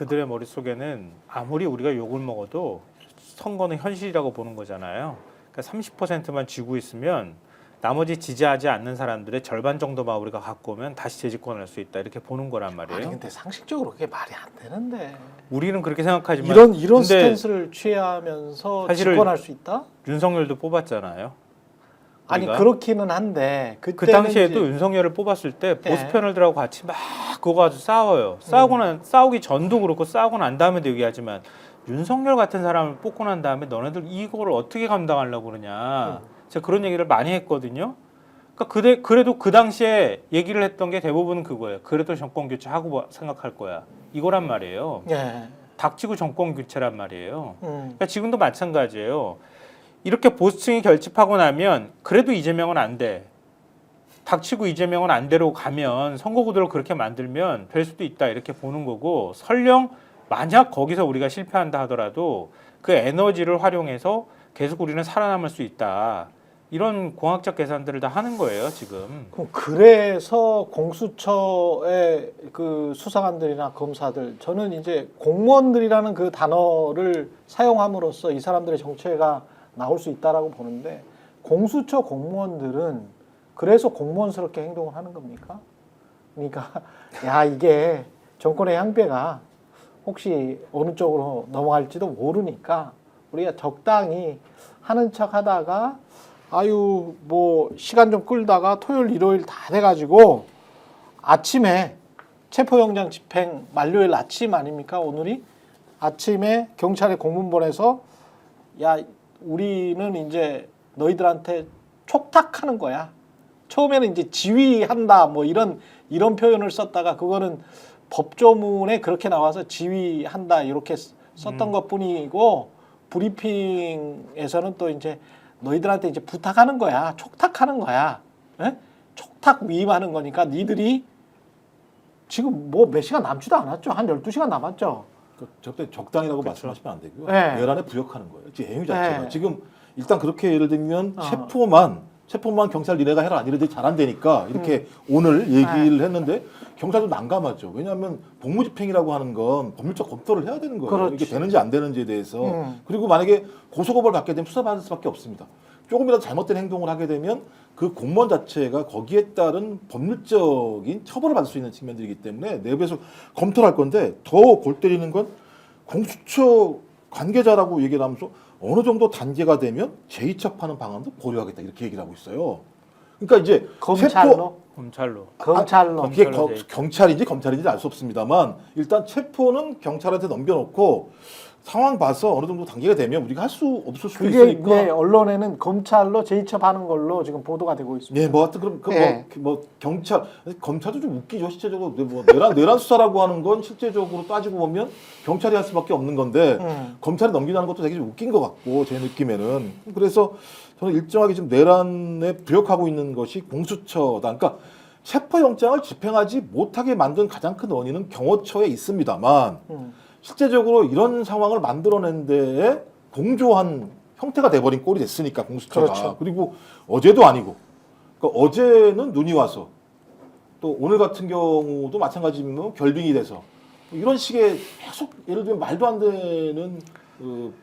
그들의 머릿속에는 아무리 우리가 욕을 먹어도 선거는 현실이라고 보는 거잖아요. 그러니까 30%만 쥐고 있으면 나머지 지지하지 않는 사람들의 절반 정도만 우리가 갖고 오면 다시 재집권할 수 있다 이렇게 보는 거란 말이에요. 아니 근데 상식적으로 그게 말이 안 되는데. 우리는 그렇게 생각하지만 이런 스탠스를 취하면서 집권할 수 있다? 윤석열도 뽑았잖아요. 아니 우리가. 그렇기는 한데 그 그때는 당시에도 이제 윤석열을 뽑았을 때 보수 예. 패널들하고 같이 막 그거 가지고 싸워요. 싸우기 전도 그렇고 싸우고 난 다음에도 얘기하지만 윤석열 같은 사람을 뽑고 난 다음에 너네들 이거를 어떻게 감당하려고 그러냐. 제가 그런 얘기를 많이 했거든요. 그러니까 그래도 그 당시에 얘기를 했던 게 대부분 그거예요. 그래도 정권 교체하고 생각할 거야. 이거란 말이에요. 예. 닥치고 정권 교체란 말이에요. 그러니까 지금도 마찬가지예요. 이렇게 보수층이 결집하고 나면 그래도 이재명은 안 돼. 닥치고 이재명은 안 되로 가면 선거구도를 그렇게 만들면 될 수도 있다 이렇게 보는 거고 설령 만약 거기서 우리가 실패한다 하더라도 그 에너지를 활용해서 계속 우리는 살아남을 수 있다. 이런 공학적 계산들을 다 하는 거예요 지금. 그럼 그래서 공수처의 그 수사관들이나 검사들 저는 이제 공무원들이라는 그 단어를 사용함으로써 이 사람들의 정체가 나올 수 있다라고 보는데 공수처 공무원들은 그래서 공무원스럽게 행동을 하는 겁니까? 그러니까 야 이게 정권의 향배가 혹시 어느 쪽으로 넘어갈지도 모르니까 우리가 적당히 하는 척 하다가 아유 뭐 시간 좀 끌다가 토요일 일요일 다 돼가지고 아침에 체포영장 집행 만료일 아침 아닙니까 오늘이? 아침에 경찰에 공문 보내서 야 우리는 이제 너희들한테 촉탁하는 거야. 처음에는 이제 지휘한다 뭐 이런 표현을 썼다가 그거는 법조문에 그렇게 나와서 지휘한다 이렇게 썼던 것뿐이고 브리핑에서는 또 이제 너희들한테 이제 부탁하는 거야. 촉탁하는 거야. 에? 촉탁 위임하는 거니까 니들이 지금 뭐 몇 시간 남지도 않았죠. 한 12시간 남았죠. 적당이라고 그렇죠. 말씀하시면 안 되고요. 네. 내란에 부역하는 거예요. 지금 애유 자체가. 네. 지금 일단 그렇게 예를 들면 체포만 경찰 니네가 해라. 니네들이 잘 안 되니까 이렇게 오늘 얘기를 했는데 경찰도 난감하죠. 왜냐하면 복무집행이라고 하는 건 법률적 검토를 해야 되는 거예요. 그렇지. 이게 되는지 안 되는지에 대해서. 그리고 만약에 고소고발 받게 되면 수사받을 수밖에 없습니다. 조금이라도 잘못된 행동을 하게 되면 그 공무원 자체가 거기에 따른 법률적인 처벌을 받을 수 있는 측면들이기 때문에 내부에서 검토를 할 건데 더 골 때리는 건 공수처 관계자라고 얘기를 하면서 어느 정도 단계가 되면 재이첩하는 방안도 고려하겠다 이렇게 얘기를 하고 있어요. 그러니까 이제 검찰로? 검찰로. 검찰로. 이게 검찰로 경찰인지 검찰인지 알 수 없습니다만 일단 체포는 경찰한테 넘겨놓고 상황 봐서 어느 정도 단계가 되면 우리가 할 수 없을 수도 그게 있으니까. 네, 언론에는 검찰로 재이첩하는 걸로 지금 보도가 되고 있습니다. 예, 뭐 하여튼 그럼 예. 뭐 검찰도 좀 웃기죠 실제적으로. 뭐 내란 수사라고 하는 건 실제적으로 따지고 보면 경찰이 할 수밖에 없는 건데 검찰이 넘기자는 것도 되게 좀 웃긴 것 같고 제 느낌에는. 그래서 저는 일정하게 지금 내란에 부역하고 있는 것이 공수처다. 그러니까 체포영장을 집행하지 못하게 만든 가장 큰 원인은 경호처에 있습니다만 실제적으로 이런 상황을 만들어낸 데에 공조한 형태가 돼버린 꼴이 됐으니까 공수처가. 그렇죠. 그리고 어제도 아니고 그러니까 어제는 눈이 와서 또 오늘 같은 경우도 마찬가지면 결빙이 돼서 이런 식의 계속 예를 들면 말도 안 되는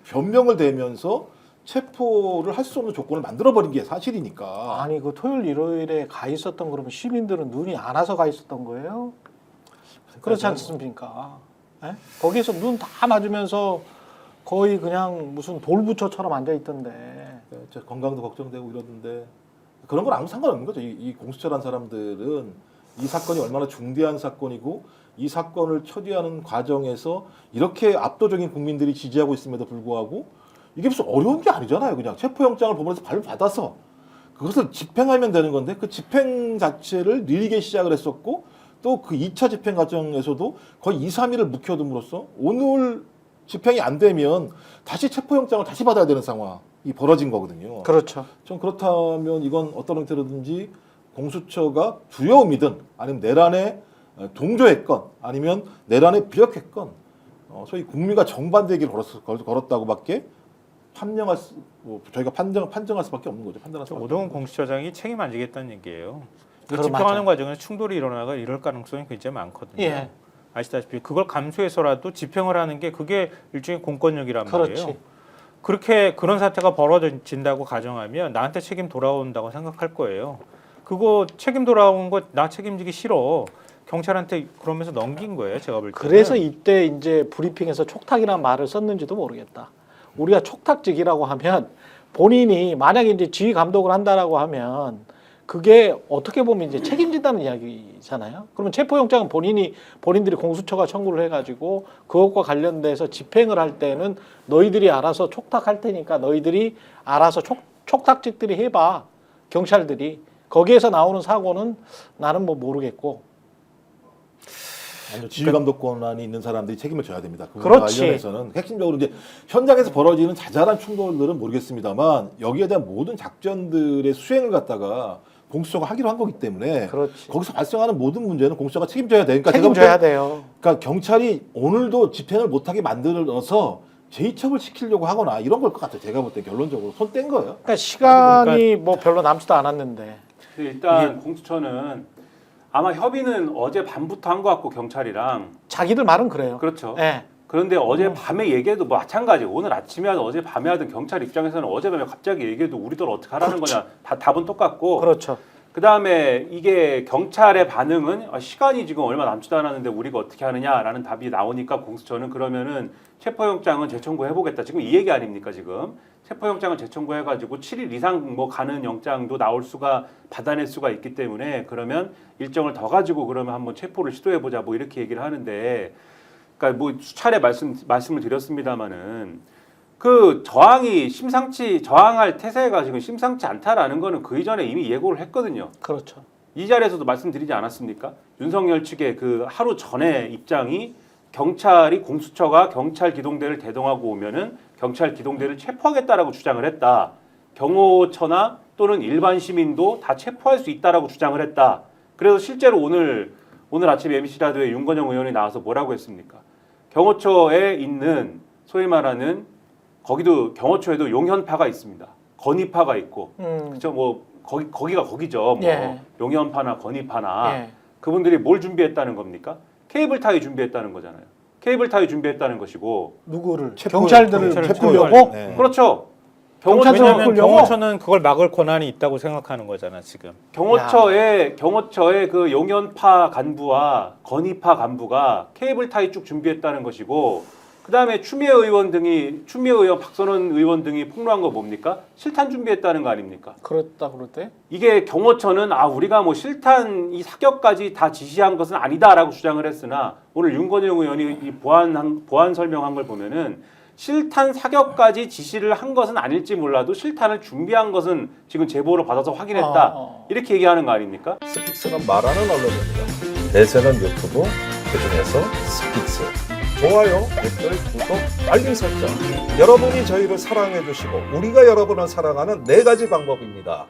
변명을 대면서 체포를 할 수 없는 조건을 만들어버린 게 사실이니까. 아니 그 토요일 일요일에 가 있었던 그러면 시민들은 눈이 안 와서 가 있었던 거예요? 그렇지 않습니까? 예? 거기에서 눈 다 맞으면서 거의 그냥 무슨 돌부처처럼 앉아 있던데. 저 건강도 걱정되고 이러던데 그런 건 아무 상관없는 거죠. 이 공수처란 사람들은 이 사건이 얼마나 중대한 사건이고 이 사건을 처리하는 과정에서 이렇게 압도적인 국민들이 지지하고 있음에도 불구하고 이게 무슨 어려운 게 아니잖아요. 그냥 체포영장을 법원에서 발부받아서 그것을 집행하면 되는 건데 그 집행 자체를 느리게 시작을 했었고 또 그 2차 집행 과정에서도 거의 2, 3일을 묵혀둠으로써 오늘 집행이 안 되면 다시 체포영장을 다시 받아야 되는 상황이 벌어진 거거든요. 그렇죠. 좀 그렇다면 이건 어떤 형태로든지 공수처가 두려움이든 아니면 내란에 동조했건 아니면 내란에 비역했건 소위 국민과 정반대 길을 걸었다고밖에 저희가 판정할 수밖에 없는 거죠. 판단할 수밖에 오동훈 없는 거죠. 공수처장이 책임 안 지겠다는 얘기예요. 그럼 집행하는 맞아요. 과정에서 충돌이 일어나가 이럴 가능성이 굉장히 많거든요. 예. 아시다시피 그걸 감수해서라도 집행을 하는 게 그게 일종의 공권력이란 그렇지. 말이에요. 그렇게 그런 사태가 벌어진다고 가정하면 나한테 책임 돌아온다고 생각할 거예요. 그거 책임 돌아온 거 나 책임지기 싫어. 경찰한테 그러면서 넘긴 거예요. 제가 볼 때. 그래서 이때 이제 브리핑에서 촉탁이라는 말을 썼는지도 모르겠다. 우리가 촉탁직이라고 하면 본인이 만약에 이제 지휘 감독을 한다라고 하면 그게 어떻게 보면 이제 책임진다는 이야기잖아요. 그러면 체포영장은 본인들이 공수처가 청구를 해가지고 그것과 관련돼서 집행을 할 때는 너희들이 알아서 촉탁할 테니까 너희들이 알아서 촉탁직들이 해봐. 경찰들이. 거기에서 나오는 사고는 나는 뭐 모르겠고. 아니요, 지휘감독 권한이 있는 사람들이 책임을 져야 됩니다. 그거와 그렇지. 관련해서는 핵심적으로 이제 현장에서 벌어지는 자잘한 충돌들은 모르겠습니다만 여기에 대한 모든 작전들의 수행을 갖다가 공수처가 하기로 한 거기 때문에 그렇지. 거기서 발생하는 모든 문제는 공수처가 책임져야 되니까 책임져야 돼요. 그러니까 경찰이 오늘도 집행을 못하게 만들어서 제의처벌 시키려고 하거나 이런 걸 것 같아요. 제가 볼 때 결론적으로 손 뗀 거예요. 그러니까 시간이 뭐 별로 남지도 않았는데. 일단 공수처는 아마 협의는 어제 밤부터 한 것 같고 경찰이랑 자기들 말은 그래요. 그렇죠. 예. 그런데 어제 밤에 얘기해도 뭐 마찬가지. 오늘 아침에 하든 어제 밤에 하든 경찰 입장에서는 어제 밤에 갑자기 얘기해도 우리들 어떻게 하라는 거냐 답은 똑같고. 그렇죠. 그다음에 이게 경찰의 반응은 시간이 지금 얼마 남지도 않았는데 우리가 어떻게 하느냐라는 답이 나오니까 공수처는 그러면은 체포영장은 재청구해보겠다. 지금 이 얘기 아닙니까 지금. 체포영장을 재청구해가지고 7일 이상 뭐 가는 영장도 나올 수가 받아낼 수가 있기 때문에 그러면 일정을 더 가지고 그러면 한번 체포를 시도해보자 뭐 이렇게 얘기를 하는데 그러니까 뭐 수차례 말씀을 드렸습니다마는 그 저항할 태세가 지금 심상치 않다라는 거는 그 이전에 이미 예고를 했거든요. 그렇죠. 이 자리에서도 말씀드리지 않았습니까? 윤석열 측의 그 하루 전에 입장이 경찰이 공수처가 경찰 기동대를 대동하고 오면은 경찰 기동대를 체포하겠다라고 주장을 했다. 경호처나 또는 일반 시민도 다 체포할 수 있다라고 주장을 했다. 그래서 실제로 오늘 아침 MBC 라디오에 윤건영 의원이 나와서 뭐라고 했습니까? 경호처에 있는 소위 말하는 거기도 경호처에도 용현파가 있습니다. 건의파가 있고, 그죠? 뭐 거기가 거기죠. 뭐 예. 용현파나 건의파나 예. 그분들이 뭘 준비했다는 겁니까? 케이블 타이 준비했다는 거잖아요. 케이블 타이 준비했다는 것이고, 누구를? 체포- 경찰들을 경찰을 체포하려고? 네. 그렇죠. 경찰들은 왜냐하면 끌려고? 경호처는 그걸 막을 권한이 있다고 생각하는 거잖아 지금. 경호처의 그 용현파 간부와 건의파 간부가 케이블 타이 쭉 준비했다는 것이고. 그다음에 추미애 의원 박선원 의원 등이 폭로한 거 뭡니까? 실탄 준비했다는 거 아닙니까? 그랬다 그럴 때? 이게 경호처는 우리가 뭐 실탄 이 사격까지 다 지시한 것은 아니다라고 주장을 했으나 오늘 윤건영 의원이 이 보안 설명한 걸 보면은 실탄 사격까지 지시를 한 것은 아닐지 몰라도 실탄을 준비한 것은 지금 제보를 받아서 확인했다. 이렇게 얘기하는 거 아닙니까? 스픽스는 말하는 언론입니다. 대세는 유튜브, 그중에서 스픽스. 좋아요, 댓글, 구독, 알림 설정. 여러분이 저희를 사랑해 주시고 우리가 여러분을 사랑하는 4가지 방법입니다.